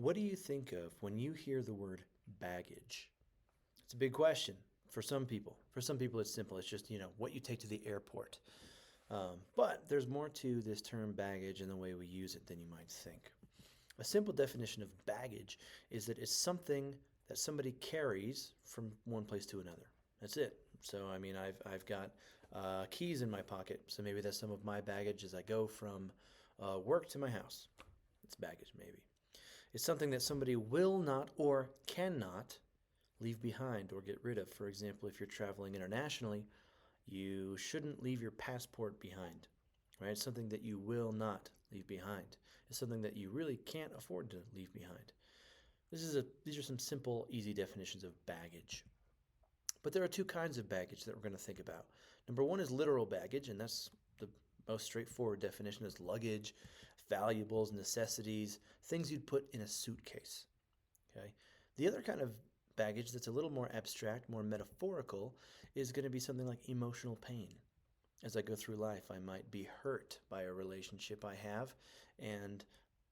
What do you think of when you hear the word baggage? It's a big question for some people. For some people, it's simple. It's just, what you take to the airport. But there's more to this term baggage and the way we use it than you might think. A simple definition of baggage is that it's something that somebody carries from one place to another. That's it. So, I've got keys in my pocket. So maybe that's some of my baggage as I go from work to my house. It's baggage, maybe. It's something that somebody will not or cannot leave behind or get rid of. For example, if you're traveling internationally, you shouldn't leave your passport behind, right? It's something that you will not leave behind. It's something that you really can't afford to leave behind. These are some simple, easy definitions of baggage. But there are two kinds of baggage that we're going to think about. Number one is literal baggage, and that's the most straightforward definition is luggage, valuables, necessities, things you'd put in a suitcase. Okay. The other kind of baggage that's a little more abstract, more metaphorical, is going to be something like emotional pain. As I go through life, I might be hurt by a relationship I have, and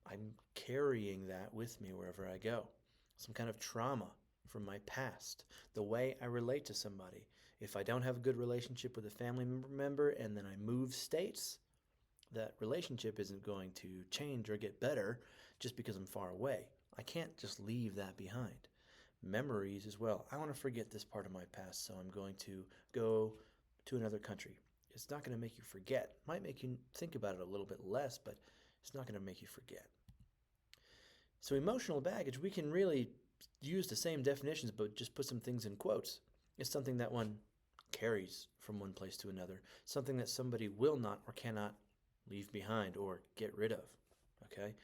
I'm carrying that with me wherever I go. Some kind of trauma from my past, the way I relate to somebody. If I don't have a good relationship with a family member and then I move states, that relationship isn't going to change or get better just because I'm far away. I can't just leave that behind. Memories as well. I want to forget this part of my past, so I'm going to go to another country. It's not going to make you forget. It might make you think about it a little bit less, but it's not going to make you forget. So emotional baggage, we can really use the same definitions, but just put some things in quotes. It's something that one carries from one place to another, something that somebody will not or cannot leave behind or get rid of. Okay?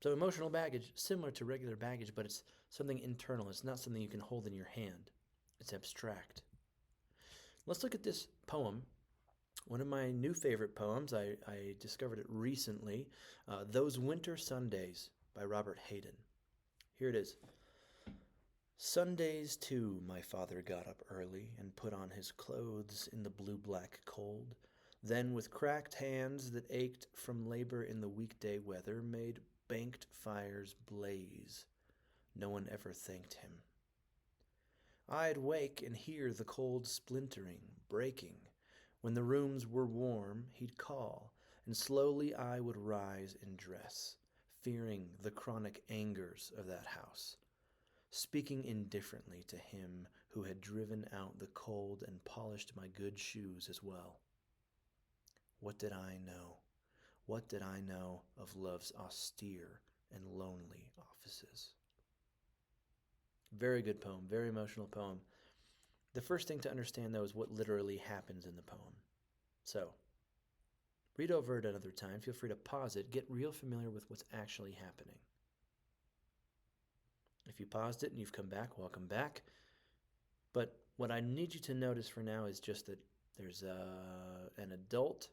So emotional baggage, similar to regular baggage, but it's something internal. It's not something you can hold in your hand. It's abstract. Let's look at this poem. One of my new favorite poems, I discovered it recently, Those Winter Sundays by Robert Hayden. Here it is. Sundays, too, my father got up early and put on his clothes in the blue-black cold. Then, with cracked hands that ached from labor in the weekday weather, made banked fires blaze. No one ever thanked him. I'd wake and hear the cold splintering, breaking. When the rooms were warm, he'd call, and slowly I would rise and dress, fearing the chronic angers of that house, speaking indifferently to him who had driven out the cold and polished my good shoes as well. What did I know? What did I know of love's austere and lonely offices? Very good poem, very emotional poem. The first thing to understand, though, is what literally happens in the poem. So, read over it another time. Feel free to pause it. Get real familiar with what's actually happening. If you paused it and you've come back, welcome back. But what I need you to notice for now is just that there's an adult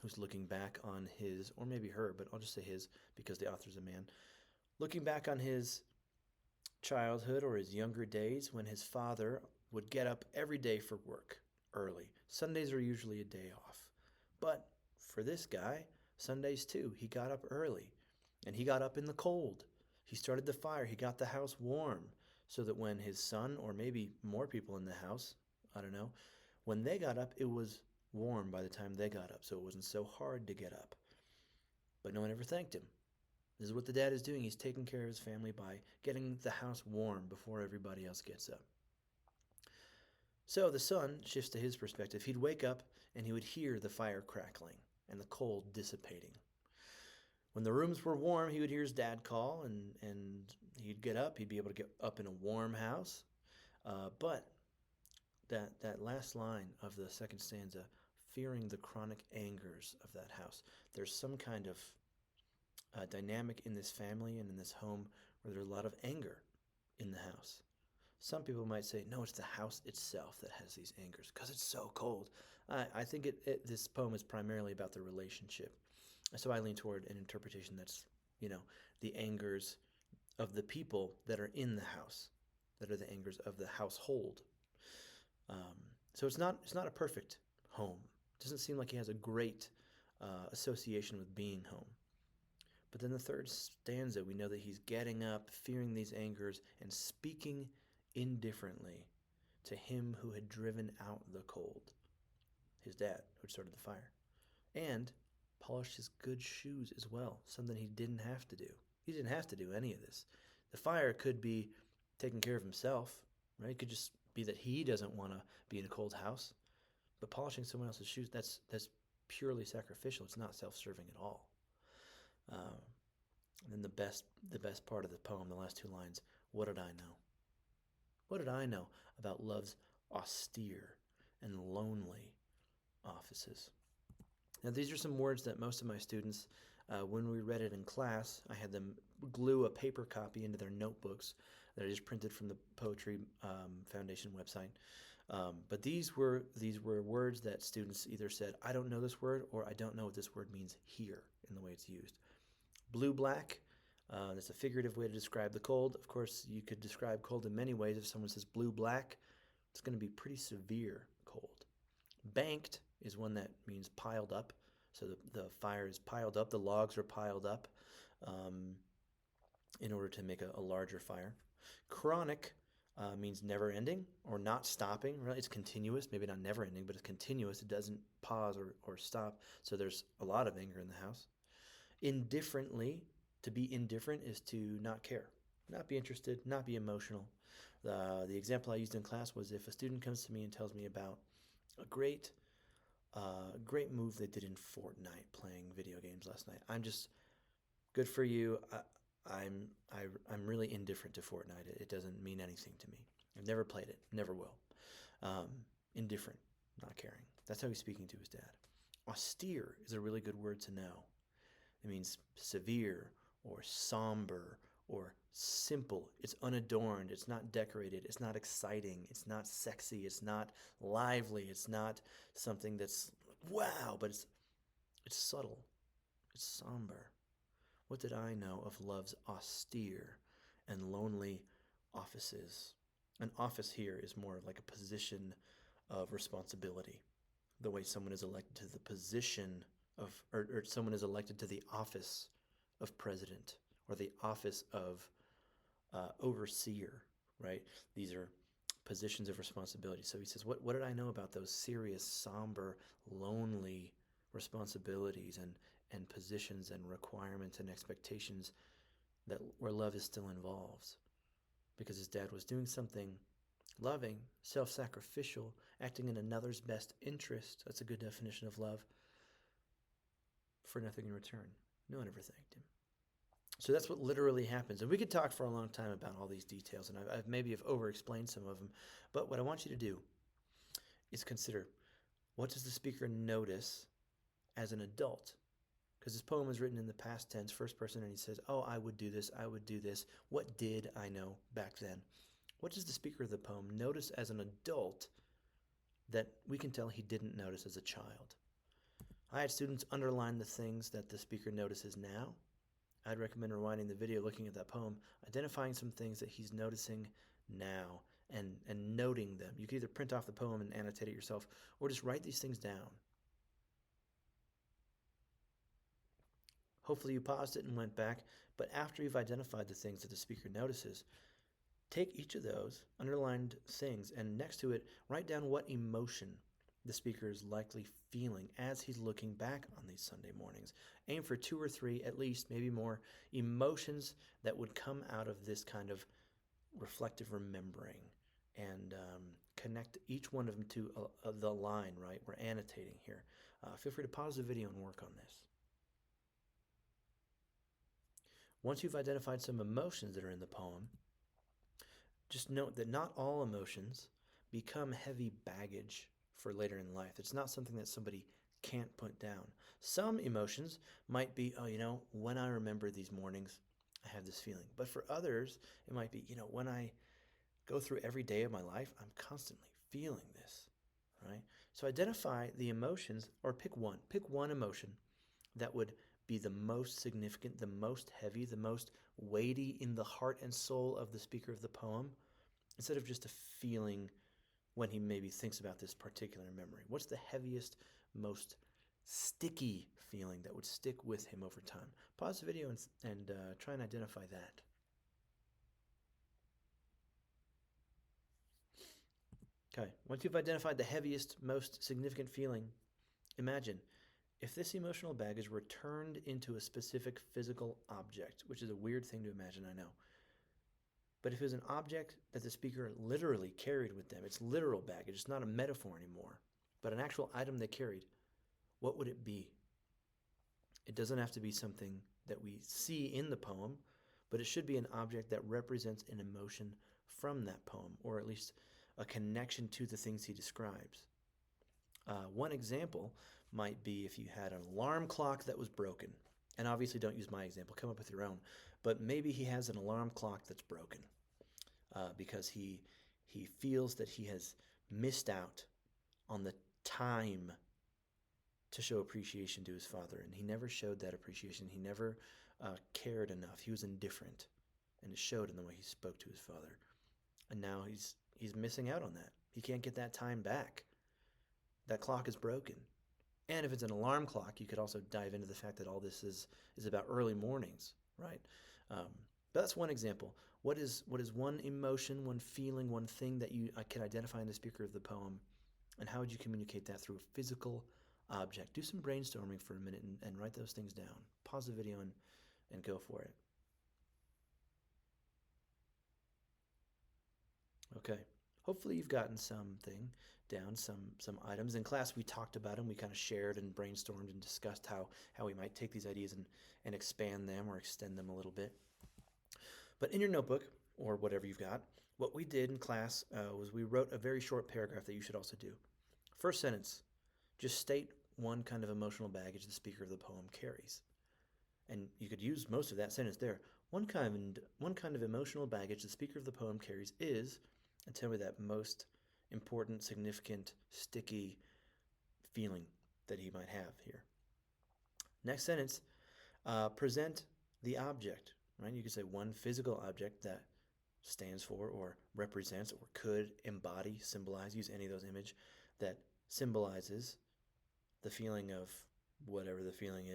who's looking back on his, or maybe her, but I'll just say his because the author's a man, looking back on his childhood or his younger days when his father would get up every day for work early. Sundays are usually a day off. But for this guy, Sundays too, he got up early and he got up in the cold. He started the fire. He got the house warm so that when his son, or maybe more people in the house, I don't know, when they got up, it was warm by the time they got up, so it wasn't so hard to get up. But no one ever thanked him. This is what the dad is doing. He's taking care of his family by getting the house warm before everybody else gets up. So the son shifts to his perspective. He'd wake up and he would hear the fire crackling and the cold dissipating. When the rooms were warm, he would hear his dad call and he'd get up. He'd be able to get up in a warm house. But that last line of the second stanza, fearing the chronic angers of that house, there's some kind of dynamic in this family and in this home where there's a lot of anger in the house. Some people might say, no, it's the house itself that has these angers because it's so cold. I think this poem is primarily about the relationship. So I lean toward an interpretation that's, the angers of the people that are in the house, that are the angers of the household. So it's not a perfect home. It doesn't seem like he has a great association with being home. But then the third stanza, we know that he's getting up, fearing these angers, and speaking indifferently to him who had driven out the cold, his dad, who had started the fire, and polished his good shoes as well, something he didn't have to do. He didn't have to do any of this. The fire could be taking care of himself, right? It could just be that he doesn't want to be in a cold house. But polishing someone else's shoes, that's purely sacrificial. It's not self-serving at all. And then the best part of the poem, the last two lines, what did I know? What did I know about love's austere and lonely offices? Now, these are some words that most of my students, when we read it in class, I had them glue a paper copy into their notebooks that I just printed from the Poetry Foundation website. But these were words that students either said, I don't know this word, or I don't know what this word means here in the way it's used. Blue-black, that's a figurative way to describe the cold. Of course, you could describe cold in many ways. If someone says blue-black, it's going to be pretty severe cold. Banked is one that means piled up. So the fire is piled up, the logs are piled up in order to make a larger fire. Chronic means never ending or not stopping. Really, it's continuous, maybe not never ending, but it's continuous. It doesn't pause or stop. So there's a lot of anger in the house. Indifferently, to be indifferent is to not care, not be interested, not be emotional. The example I used in class was if a student comes to me and tells me about a great move they did in Fortnite, playing video games last night. I'm just, good for you. I'm really indifferent to Fortnite. It doesn't mean anything to me. I've never played it, never will. Indifferent, not caring. That's how he's speaking to his dad. Austere is a really good word to know. It means severe or somber or simple. It's unadorned. It's not decorated. It's not exciting. It's not sexy. It's not lively. It's not something that's wow, but it's subtle. It's somber. What did I know of love's austere and lonely offices? An office here is more like a position of responsibility. The way someone is elected to the position of, or someone is elected to the office of president or the office of overseer, right? These are positions of responsibility. So he says, what did I know about those serious, somber, lonely responsibilities and positions and requirements and expectations that where love is still involved? Because his dad was doing something loving, self-sacrificial, acting in another's best interest. That's a good definition of love. For nothing in return. No one ever thanked him. So that's what literally happens. And we could talk for a long time about all these details, and I've maybe have over-explained some of them. But what I want you to do is consider, what does the speaker notice as an adult? Because this poem is written in the past tense, first person, and he says, oh, I would do this, I would do this. What did I know back then? What does the speaker of the poem notice as an adult that we can tell he didn't notice as a child? I had students underline the things that the speaker notices now. I'd recommend rewinding the video, looking at that poem, identifying some things that he's noticing now and noting them. You can either print off the poem and annotate it yourself, or just write these things down. Hopefully you paused it and went back, but after you've identified the things that the speaker notices, take each of those underlined things and next to it, write down what emotion the speaker is likely feeling as he's looking back on these Sunday mornings. Aim for 2 or 3, at least, maybe more, emotions that would come out of this kind of reflective remembering and connect each one of them to the line, right? We're annotating here. Feel free to pause the video and work on this. Once you've identified some emotions that are in the poem, just note that not all emotions become heavy baggage for later in life. It's not something that somebody can't put down. Some emotions might be, oh, when I remember these mornings, I have this feeling. But for others, it might be, when I go through every day of my life, I'm constantly feeling this, right? So identify the emotions, or pick one emotion that would be the most significant, the most heavy, the most weighty in the heart and soul of the speaker of the poem, instead of just a feeling when he maybe thinks about this particular memory. What's the heaviest, most sticky feeling that would stick with him over time. Pause the video and try and identify that. Okay, once you've identified the heaviest, most significant feeling, imagine if this emotional baggage were turned into a specific physical object, which is a weird thing to imagine, I know. But if it was an object that the speaker literally carried with them, it's literal baggage, it's not a metaphor anymore, but an actual item they carried, what would it be? It doesn't have to be something that we see in the poem, but it should be an object that represents an emotion from that poem, or at least a connection to the things he describes. One example might be if you had an alarm clock that was broken. And obviously don't use my example, come up with your own. But maybe he has an alarm clock that's broken because he feels that he has missed out on the time to show appreciation to his father. And he never showed that appreciation. He never cared enough. He was indifferent. And it showed in the way he spoke to his father. And now he's missing out on that. He can't get that time back. That clock is broken. And if it's an alarm clock, you could also dive into the fact that all this is about early mornings, right? But that's one example. What is one emotion, one feeling, one thing that you can identify in the speaker of the poem, and how would you communicate that through a physical object? Do some brainstorming for a minute and write those things down. Pause the video and go for it. Okay. Hopefully you've gotten something down, some items. In class we talked about them. We kind of shared and brainstormed and discussed how we might take these ideas and expand them or extend them a little bit. But in your notebook, or whatever you've got, what we did in class was we wrote a very short paragraph that you should also do. First sentence, just state one kind of emotional baggage the speaker of the poem carries. And you could use most of that sentence there. One kind of emotional baggage the speaker of the poem carries is, and tell me that most important, significant, sticky feeling that he might have here. Next sentence, present the object, right? You could say one physical object that stands for or represents or could embody, symbolize, use any of those images that symbolizes the feeling of whatever the feeling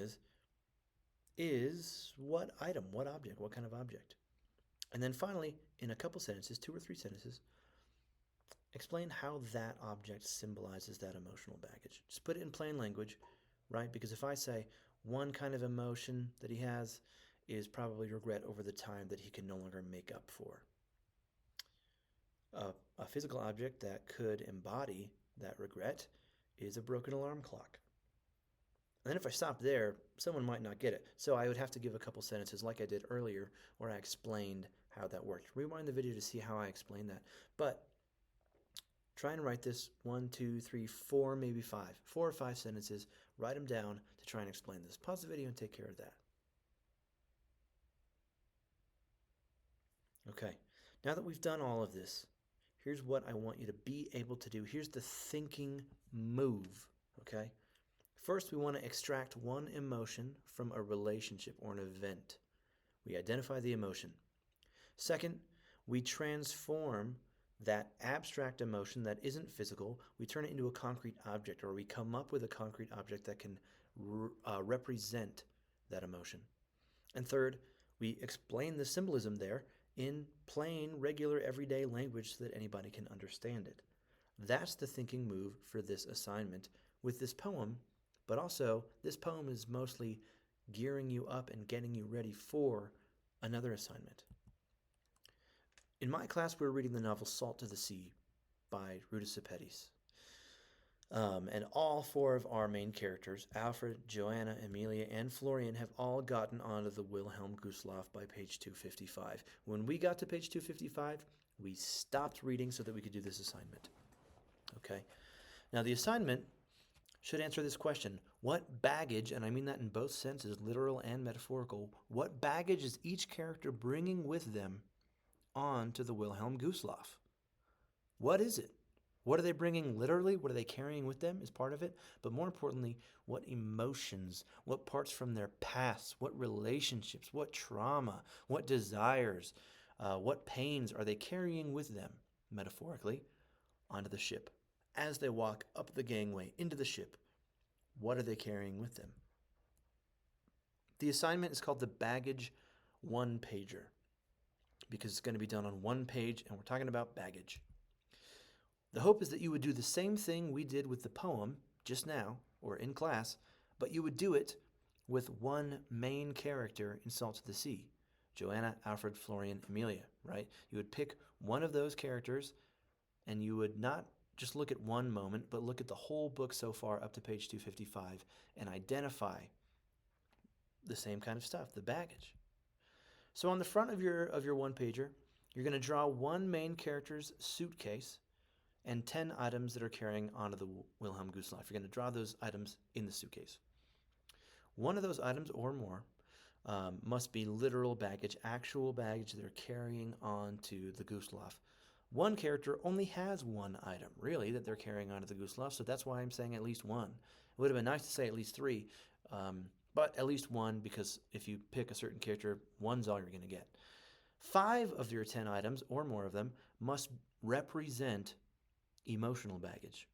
is what item, what object, what kind of object. And then finally, in a couple sentences, 2 or 3 sentences, explain how that object symbolizes that emotional baggage. Just put it in plain language, right? Because if I say one kind of emotion that he has is probably regret over the time that he can no longer make up for. A physical object that could embody that regret is a broken alarm clock. And then if I stop there, someone might not get it. So I would have to give a couple sentences like I did earlier where I explained how that worked. Rewind the video to see how I explained that. But try and write this 1, 2, 3, 4, maybe 5. 4 or 5 sentences. Write them down to try and explain this. Pause the video and take care of that. Okay, now that we've done all of this, here's what I want you to be able to do. Here's the thinking move, okay? First, we want to extract one emotion from a relationship or an event. We identify the emotion. Second, we transform that abstract emotion that isn't physical, we turn it into a concrete object, or we come up with a concrete object that can represent that emotion. And third, we explain the symbolism there in plain, regular, everyday language so that anybody can understand it. That's the thinking move for this assignment with this poem, but also this poem is mostly gearing you up and getting you ready for another assignment. In my class, we were reading the novel Salt to the Sea by Ruta Sepetys. And all 4 of our main characters, Alfred, Joanna, Amelia, and Florian, have all gotten onto the Wilhelm Gustloff by page 255. When we got to page 255, we stopped reading so that we could do this assignment. Okay? Now, the assignment should answer this question. What baggage, and I mean that in both senses, literal and metaphorical, what baggage is each character bringing with them on to the Wilhelm Gustloff? What is it? What are they bringing literally? What are they carrying with them is part of it. But more importantly, what emotions, what parts from their past, what relationships, what trauma, what desires, what pains are they carrying with them, metaphorically, onto the ship as they walk up the gangway into the ship What are they carrying with them? The assignment is called the baggage one-pager because it's going to be done on one page, and we're talking about baggage. The hope is that you would do the same thing we did with the poem just now, or in class, but you would do it with one main character in Salt of the Sea. Joanna, Alfred, Florian, Amelia, right? You would pick one of those characters, and you would not just look at one moment, but look at the whole book so far up to page 255 and identify the same kind of stuff, the baggage. So on the front of your one-pager, you're going to draw one main character's suitcase and 10 items that are carrying onto the Wilhelm Gustloff. You're going to draw those items in the suitcase. One of those items or more must be literal baggage, actual baggage they're carrying onto the Gustloff. One character only has one item, really, that they're carrying onto the Gustloff, so that's why I'm saying at least one. It would have been nice to say at least three, but at least one, because if you pick a certain character, one's all you're going to get. 5 of your 10 items, or more of them, must represent emotional baggage.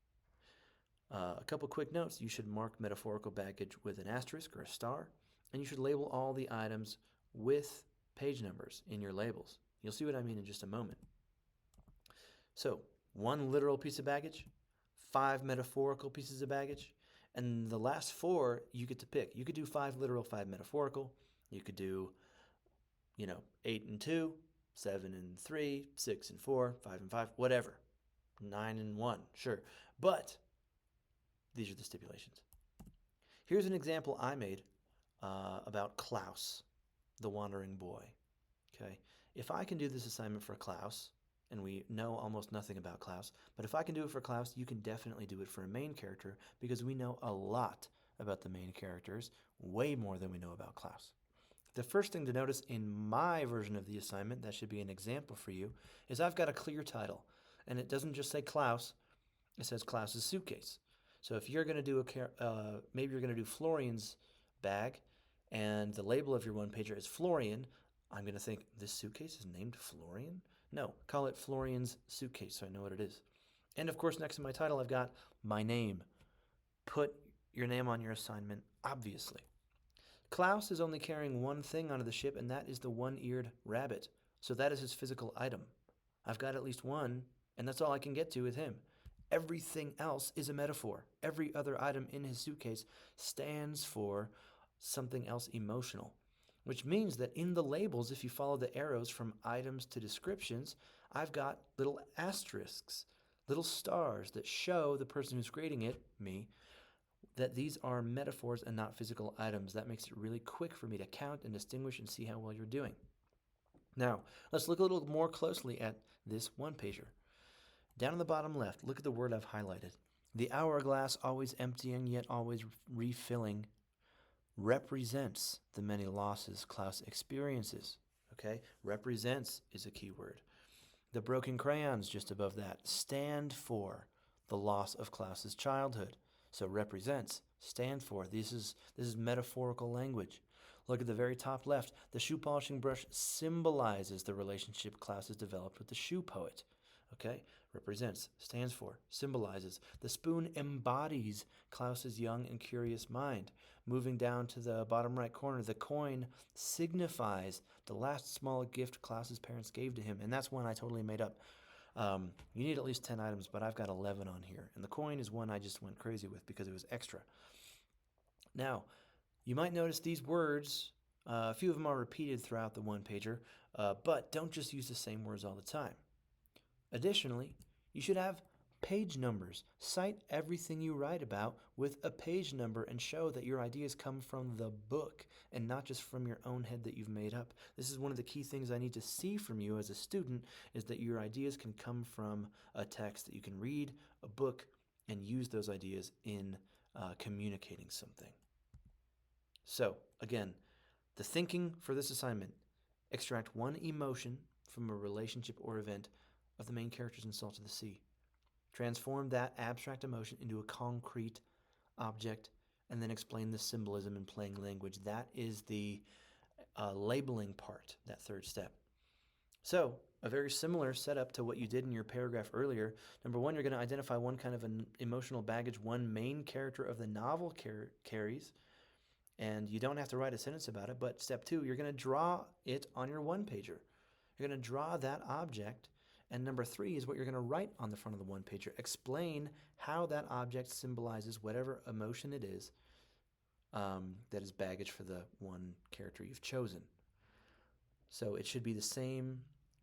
A couple quick notes. You should mark metaphorical baggage with an asterisk or a star, and you should label all the items with page numbers in your labels. You'll see what I mean in just a moment. So, 1 literal piece of baggage, 5 metaphorical pieces of baggage, and the last 4 you get to pick. You could do 5 literal, 5 metaphorical. You could do, 8 and 2, 7 and 3, 6 and 4, 5 and 5, whatever. 9 and 1, sure. But these are the stipulations. Here's an example I made about Klaus, the wandering boy. Okay, if I can do this assignment for Klaus, and we know almost nothing about Klaus, but if I can do it for Klaus, you can definitely do it for a main character because we know a lot about the main characters, way more than we know about Klaus. The first thing to notice in my version of the assignment, that should be an example for you, is I've got a clear title. And it doesn't just say Klaus, it says Klaus's suitcase. So if you're going to do maybe you're going to do Florian's bag, and the label of your one-pager is Florian, I'm going to think, this suitcase is named Florian? No, call it Florian's suitcase so I know what it is. And of course, next to my title, I've got my name. Put your name on your assignment, obviously. Klaus is only carrying one thing onto the ship, and that is the one-eared rabbit. So that is his physical item. I've got at least one, and that's all I can get to with him. Everything else is a metaphor. Every other item in his suitcase stands for something else emotional, which means that in the labels, if you follow the arrows from items to descriptions, I've got little asterisks, little stars that show the person who's grading it, me, that these are metaphors and not physical items. That makes it really quick for me to count and distinguish and see how well you're doing. Now, let's look a little more closely at this one-pager. Down on the bottom left, look at the word I've highlighted. The hourglass, always emptying yet always refilling, represents the many losses Klaus experiences. Okay? Represents is a key word. The broken crayons just above that stand for the loss of Klaus's childhood. So represents, stand for. This is metaphorical language. Look at the very top left. The shoe polishing brush symbolizes the relationship Klaus has developed with the shoe poet. Okay? Represents, stands for, symbolizes. The spoon embodies Klaus's young and curious mind. Moving down to the bottom right corner, the coin signifies the last small gift Klaus's parents gave to him. And that's one I totally made up. You need at least 10 items, but I've got 11 on here. And the coin is one I just went crazy with because it was extra. Now, you might notice these words, a few of them are repeated throughout the one-pager, but don't just use the same words all the time. Additionally, you should have page numbers. Cite everything you write about with a page number and show that your ideas come from the book and not just from your own head that you've made up. This is one of the key things I need to see from you as a student, is that your ideas can come from a text, that you can read a book and use those ideas in communicating something. So, again, the thinking for this assignment: extract one emotion from a relationship or event of the main characters in Salt of the Sea. Transform that abstract emotion into a concrete object, and then explain the symbolism in plain language. That is the labeling part, that third step. So, a very similar setup to what you did in your paragraph earlier. Number one, you're going to identify one kind of an emotional baggage one main character of the novel carries, and you don't have to write a sentence about it. But step two, you're going to draw it on your one pager. You're going to draw that object. And number three is what you're going to write on the front of the one pager. Explain how that object symbolizes whatever emotion it is that is baggage for the one character you've chosen. So it should be the same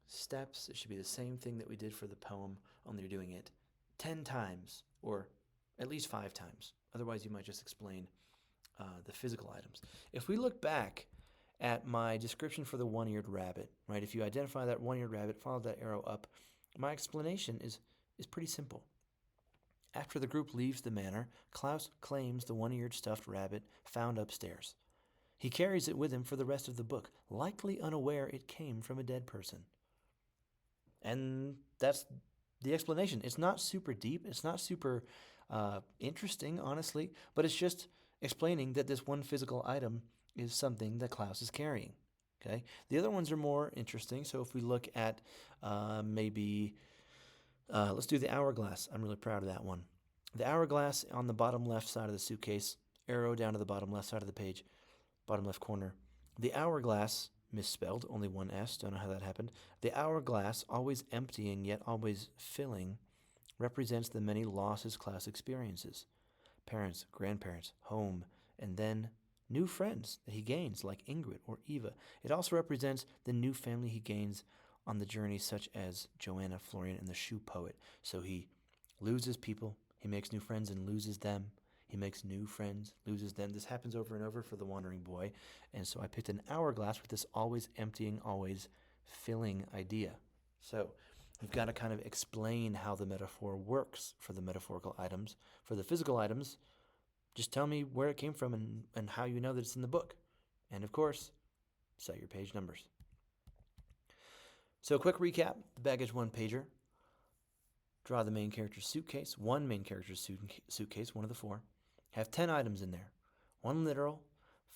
steps. It should be the same thing that we did for the poem, only you're doing it 10 times or at least 5 times. Otherwise, you might just explain the physical items. If we look back at my description for the one-eared rabbit, right? If you identify that one-eared rabbit, follow that arrow up. My explanation is pretty simple. After the group leaves the manor, Klaus claims the one-eared stuffed rabbit found upstairs. He carries it with him for the rest of the book, likely unaware it came from a dead person. And that's the explanation. It's not super deep. It's not super interesting, honestly, but it's just explaining that this one physical item is something that Klaus is carrying. Okay. The other ones are more interesting. So if we look at let's do the hourglass. I'm really proud of that one. The hourglass on the bottom left side of the suitcase, arrow down to the bottom left side of the page, bottom left corner. The hourglass, misspelled, only one S, don't know how that happened. The hourglass, always emptying yet always filling, represents the many losses Klaus experiences. Parents, grandparents, home, and then new friends that he gains, like Ingrid or Eva. It also represents the new family he gains on the journey, such as Joanna, Florian, and the shoe poet. So he loses people, he makes new friends and loses them. He makes new friends, loses them. This happens over and over for the wandering boy. And so I picked an hourglass with this always emptying, always filling idea. So you've got to kind of explain how the metaphor works for the metaphorical items. For the physical items, just tell me where it came from and how you know that it's in the book. And of course, cite your page numbers. So a quick recap, the baggage one pager. Draw the main character's suitcase, one main character's suitcase, one of the 4. Have 10 items in there, 1 literal,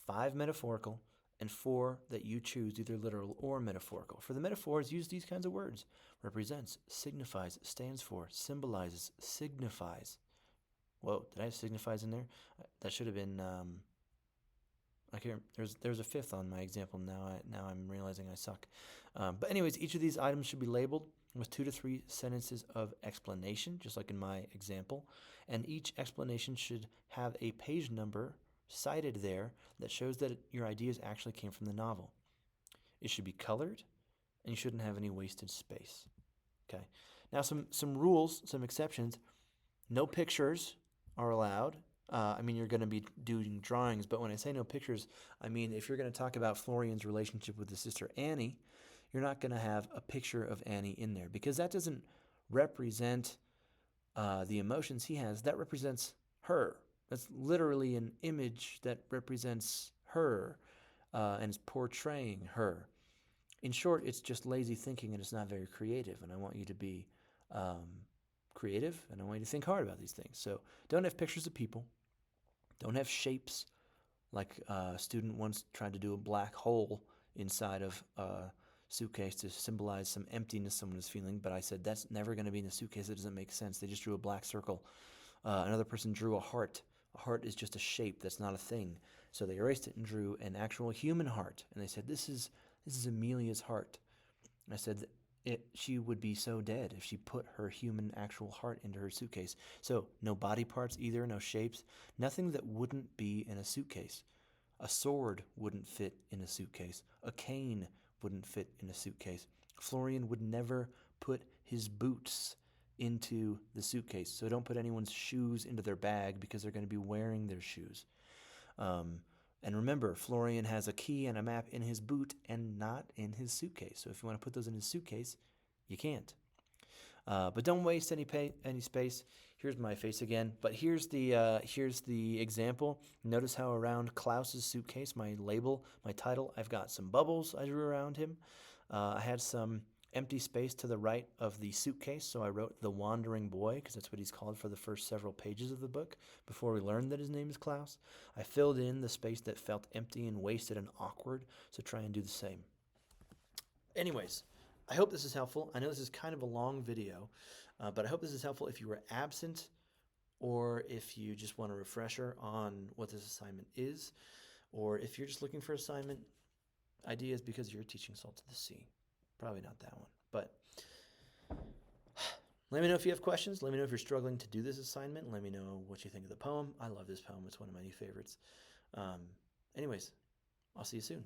5 metaphorical, and 4 that you choose, either literal or metaphorical. For the metaphors, use these kinds of words. Represents, signifies, stands for, symbolizes, signifies. Whoa, did I have signifies in there? That should have been, I can't, there's a 5th on my example now I'm realizing I suck. But anyways, each of these items should be labeled with 2 to 3 sentences of explanation, just like in my example. And each explanation should have a page number cited there that shows that your ideas actually came from the novel. It should be colored, and you shouldn't have any wasted space. Okay. Now some rules, some exceptions. No pictures are allowed. You're going to be doing drawings, but when I say no pictures, I mean if you're going to talk about Florian's relationship with his sister Annie, you're not going to have a picture of Annie in there because that doesn't represent the emotions he has. That represents her. That's literally an image that represents her and is portraying her. In short, it's just lazy thinking and it's not very creative, and I want you to be creative, and I want you to think hard about these things. So don't have pictures of people. Don't have shapes, like a student once tried to do a black hole inside of a suitcase to symbolize some emptiness someone is feeling, but I said that's never going to be in the suitcase. It doesn't make sense. They just drew a black circle. Another person drew a heart. A heart is just a shape. That's not a thing. So they erased it and drew an actual human heart, and they said this is Amelia's heart. I said she would be so dead if she put her human actual heart into her suitcase. So no body parts either, no shapes, nothing that wouldn't be in a suitcase. A sword wouldn't fit in a suitcase. A cane wouldn't fit in a suitcase. Florian would never put his boots into the suitcase. So don't put anyone's shoes into their bag because they're going to be wearing their shoes. And remember, Florian has a key and a map in his boot and not in his suitcase. So if you want to put those in his suitcase, you can't. But don't waste any space. Here's my face again. But here's the example. Notice how around Klaus's suitcase, my label, my title, I've got some bubbles I drew around him. I had some empty space to the right of the suitcase, so I wrote The Wandering Boy, because that's what he's called for the first several pages of the book, before we learned that his name is Klaus. I filled in the space that felt empty and wasted and awkward, so try and do the same. Anyways, I hope this is helpful. I know this is kind of a long video, but I hope this is helpful if you were absent or if you just want a refresher on what this assignment is, or if you're just looking for assignment ideas because you're teaching Salt to the Sea. Probably not that one. But let me know if you have questions. Let me know if you're struggling to do this assignment. Let me know what you think of the poem. I love this poem. It's one of my new favorites. Anyways, I'll see you soon.